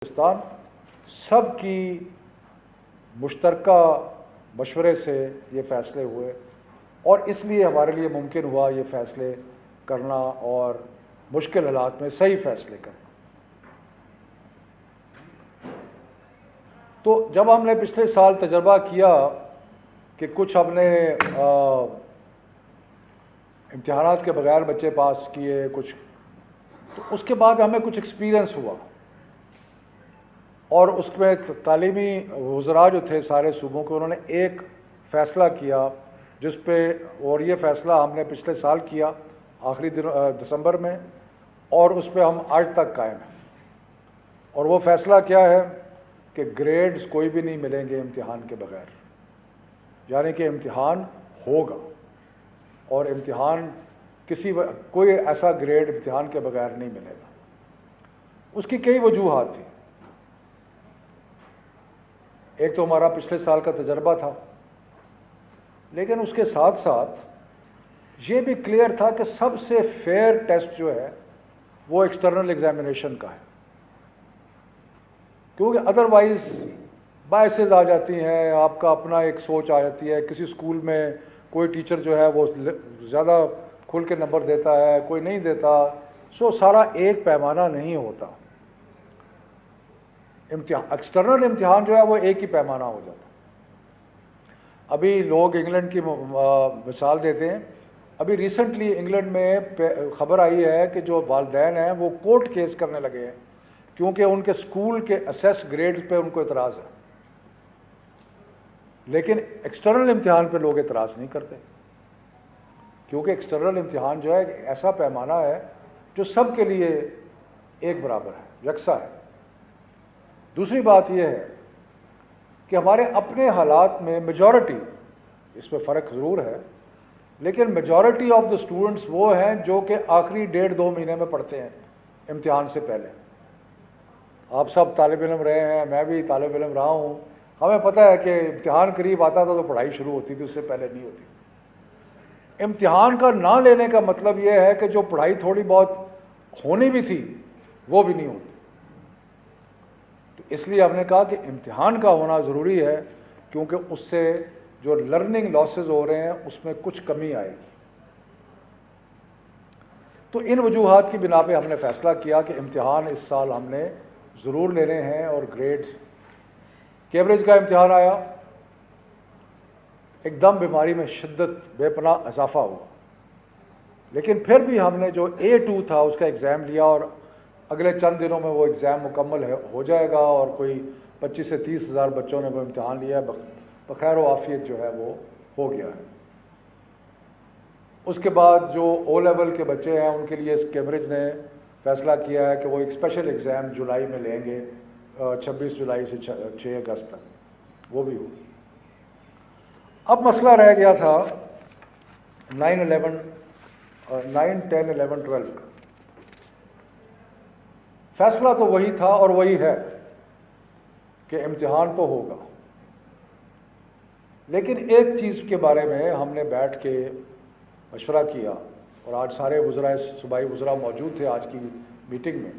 پاکستان سب کی مشترکہ مشورے سے یہ فیصلے ہوئے اور اس لیے ہمارے لیے ممکن ہوا یہ فیصلے کرنا اور مشکل حالات میں صحیح فیصلے کرنا۔ تو جب ہم نے پچھلے سال تجربہ کیا کہ کچھ ہم نے امتحانات کے بغیر بچے پاس کیے کچھ، تو اس کے بعد ہمیں کچھ ایکسپیرئنس ہوا اور اس میں تعلیمی وزراء جو تھے سارے صوبوں کے، انہوں نے ایک فیصلہ کیا جس پہ، اور یہ فیصلہ ہم نے پچھلے سال کیا آخری دسمبر میں، اور اس پہ ہم آج تک قائم ہیں۔ اور وہ فیصلہ کیا ہے کہ گریڈز کوئی بھی نہیں ملیں گے امتحان کے بغیر، یعنی کہ امتحان ہوگا اور امتحان کوئی ایسا گریڈ امتحان کے بغیر نہیں ملے گا۔ اس کی کئی وجوہات تھیں۔ ایک تو ہمارا پچھلے سال کا تجربہ تھا، لیکن اس کے ساتھ ساتھ یہ بھی کلیئر تھا کہ سب سے فیئر ٹیسٹ جو ہے وہ ایکسٹرنل ایگزامینیشن کا ہے، کیونکہ ادروائز بائسز آ جاتی ہیں، آپ کا اپنا ایک سوچ آ جاتی ہے۔ کسی اسکول میں کوئی ٹیچر جو ہے وہ زیادہ کھل کے نمبر دیتا ہے، کوئی نہیں دیتا، سارا ایک پیمانہ نہیں ہوتا۔ ایکسٹرنل امتحان جو ہے وہ ایک ہی پیمانہ ہو جاتا۔ ابھی لوگ انگلینڈ کی مثال دیتے ہیں، ابھی ریسنٹلی انگلینڈ میں خبر آئی ہے کہ جو والدین ہیں وہ کورٹ کیس کرنے لگے ہیں کیونکہ ان کے اسکول کے اسیس گریڈ پہ ان کو اعتراض ہے، لیکن ایکسٹرنل امتحان پہ لوگ اعتراض نہیں کرتے، کیونکہ ایکسٹرنل امتحان جو ہے ایک ایسا پیمانہ ہے جو سب کے لیے ایک برابر ہے، یکساں ہے۔ دوسری بات یہ ہے کہ ہمارے اپنے حالات میں میجورٹی، اس میں فرق ضرور ہے، لیکن میجورٹی آف دا اسٹوڈنٹس وہ ہیں جو کہ آخری 1.5-2 مہینے میں پڑھتے ہیں امتحان سے پہلے۔ آپ سب طالب علم رہے ہیں، میں بھی طالب علم رہا ہوں، ہمیں پتہ ہے کہ امتحان قریب آتا تھا تو پڑھائی شروع ہوتی تھی، اس سے پہلے نہیں ہوتی۔ امتحان کا نہ لینے کا مطلب یہ ہے کہ جو پڑھائی تھوڑی بہت ہونی بھی تھی وہ بھی نہیں ہوتی۔ اس لیے ہم نے کہا کہ امتحان کا ہونا ضروری ہے، کیونکہ اس سے جو لرننگ لاسز ہو رہے ہیں اس میں کچھ کمی آئے گی۔ تو ان وجوہات کی بنا پہ ہم نے فیصلہ کیا کہ امتحان اس سال ہم نے ضرور لینے ہیں اور گریڈ۔ کیمبرج کا امتحان آیا، ایک دم بیماری میں شدت بے پناہ اضافہ ہوا، لیکن پھر بھی ہم نے جو A2 تھا اس کا ایگزام لیا اور اگلے چند دنوں میں وہ ایگزام مکمل ہو جائے گا اور کوئی 25 سے 30 ہزار بچوں نے وہ امتحان لیا، بخیر و عافیت جو ہے وہ ہو گیا ہے۔ اس کے بعد جو او لیول کے بچے ہیں ان کے لیے کیمبرج نے فیصلہ کیا ہے کہ وہ ایک اسپیشل ایگزام جولائی میں لیں گے، 26 جولائی سے 6 اگست تک، وہ بھی ہوگی۔ اب مسئلہ رہ گیا تھا 9، 10، 11، 12 کا۔ فیصلہ تو وہی تھا اور وہی ہے کہ امتحان تو ہوگا، لیکن ایک چیز کے بارے میں ہم نے بیٹھ کے مشورہ کیا، اور آج سارے وزراء، صوبائی وزراء موجود تھے آج کی میٹنگ میں،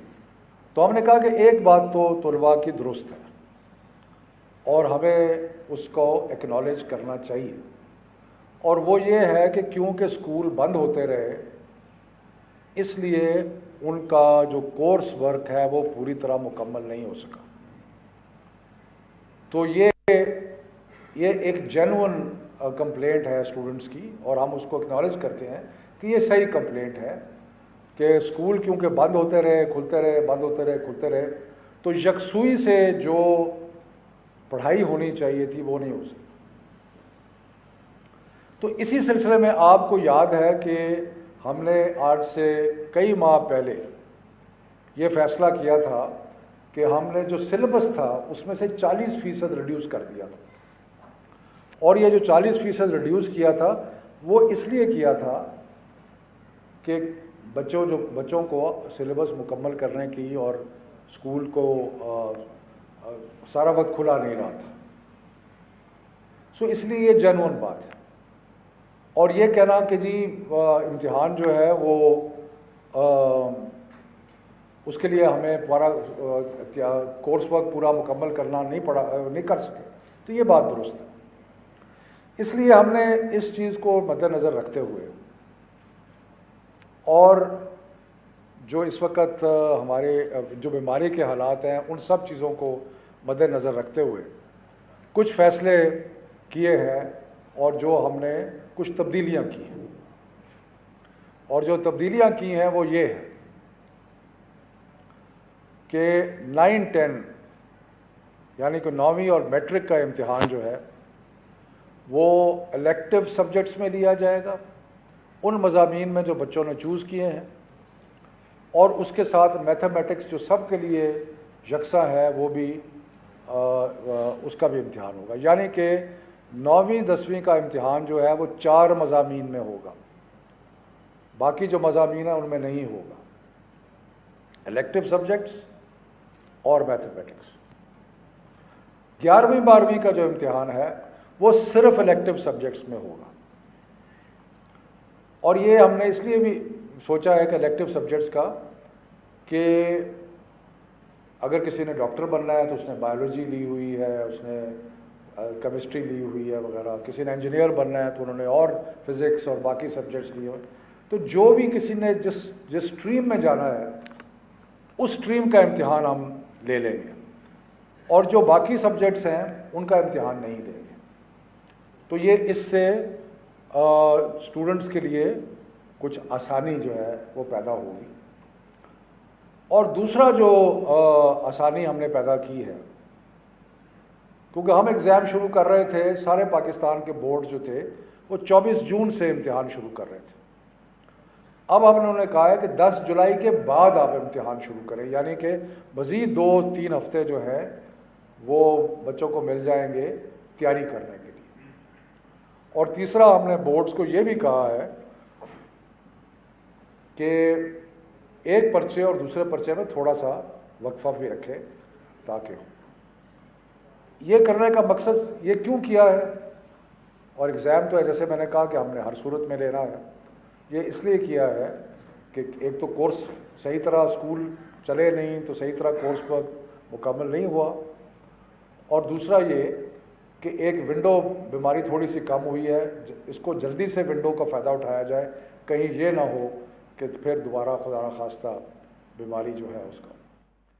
تو ہم نے کہا کہ ایک بات تو طلباء کی درست ہے اور ہمیں اس کو ایکنالج کرنا چاہیے، اور وہ یہ ہے کہ کیونکہ اسکول بند ہوتے رہے اس لیے ان کا جو کورس ورک ہے وہ پوری طرح مکمل نہیں ہو سکا۔ تو یہ ایک جینون کمپلینٹ ہے اسٹوڈنٹس کی، اور ہم اس کو اکنالج کرتے ہیں کہ یہ صحیح کمپلینٹ ہے کہ اسکول کیونکہ بند ہوتے رہے، کھلتے رہے، بند ہوتے رہے، کھلتے رہے، تو یکسوئی سے جو پڑھائی ہونی چاہیے تھی وہ نہیں ہو سکی۔ تو اسی سلسلے میں آپ کو یاد ہے کہ ہم نے آج سے کئی ماہ پہلے یہ فیصلہ کیا تھا کہ ہم نے جو سلیبس تھا اس میں سے 40% ریڈیوس کر دیا تھا، اور یہ جو 40% ریڈیوس کیا تھا وہ اس لیے کیا تھا کہ بچوں کو سلیبس مکمل کرنے کی اور اسکول کو سارا وقت کھلا نہیں رہا تھا، اس لیے یہ جینون بات ہے۔ اور یہ کہنا کہ جی امتحان جو ہے وہ اس کے لیے ہمیں پورا کورس ورک پورا مکمل کرنا نہیں کر سکے، تو یہ بات درست ہے۔ اس لیے ہم نے اس چیز کو مد نظر رکھتے ہوئے اور جو اس وقت ہمارے جو بیماری کے حالات ہیں ان سب چیزوں کو مد نظر رکھتے ہوئے کچھ فیصلے کیے ہیں، اور جو ہم نے کچھ تبدیلیاں کی ہیں، اور جو تبدیلیاں کی ہیں وہ یہ ہے کہ 9-10 یعنی کہ 9ویں اور میٹرک کا امتحان جو ہے وہ الیکٹیو سبجیکٹس میں لیا جائے گا، ان مضامین میں جو بچوں نے چوز کیے ہیں، اور اس کے ساتھ میتھمیٹکس جو سب کے لیے یکساں ہے وہ بھی اس کا بھی امتحان ہوگا، یعنی کہ 9ویں 10ویں کا امتحان جو ہے وہ 4 مضامین میں ہوگا، باقی جو مضامین ہیں ان میں نہیں ہوگا، الیکٹیو سبجیکٹس اور میتھمیٹکس۔ 11ویں 12ویں کا جو امتحان ہے وہ صرف الیکٹیو سبجیکٹس میں ہوگا، اور یہ ہم نے اس لیے بھی سوچا ہے کہ الیکٹیو سبجیکٹس کا کہ اگر کسی نے ڈاکٹر بننا ہے تو اس نے بایولوجی لی ہوئی ہے، اس نے کیمسٹری لی ہوئی ہے وغیرہ، کسی نے انجینئر بننا ہے تو انہوں نے اور فزکس اور باقی سبجیکٹس لیے ہوئے، تو جو بھی کسی نے جس اسٹریم میں جانا ہے اس اسٹریم کا امتحان ہم لے لیں گے، اور جو باقی سبجیکٹس ہیں ان کا امتحان نہیں لیں گے۔ تو یہ اس سے اسٹوڈنٹس کے لیے کچھ آسانی جو ہے وہ پیدا ہوگی۔ اور دوسرا جو آسانی ہم نے پیدا کی ہے، کیونکہ ہم ایگزام شروع کر رہے تھے، سارے پاکستان کے بورڈ جو تھے وہ 24 جون سے امتحان شروع کر رہے تھے، اب ہم نے کہا ہے کہ 10 جولائی کے بعد آپ امتحان شروع کریں، یعنی کہ مزید 2-3 ہفتے جو ہیں وہ بچوں کو مل جائیں گے تیاری کرنے کے لیے۔ اور تیسرا ہم نے بورڈز کو یہ بھی کہا ہے کہ ایک پرچے اور دوسرے پرچے میں تھوڑا سا وقفہ بھی رکھے تاکہ ہو۔ یہ کرنے کا مقصد یہ کیوں کیا ہے، اور ایگزام تو ہے جیسے میں نے کہا کہ ہم نے ہر صورت میں لینا ہے، یہ اس لیے کیا ہے کہ ایک تو کورس صحیح طرح اسکول چلے نہیں تو صحیح طرح کورس پر مکمل نہیں ہوا، اور دوسرا یہ کہ ایک ونڈو بیماری تھوڑی سی کم ہوئی ہے، اس کو جلدی سے ونڈو کا فائدہ اٹھایا جائے، کہیں یہ نہ ہو کہ پھر دوبارہ خدا نخواستہ بیماری جو ہے اس کا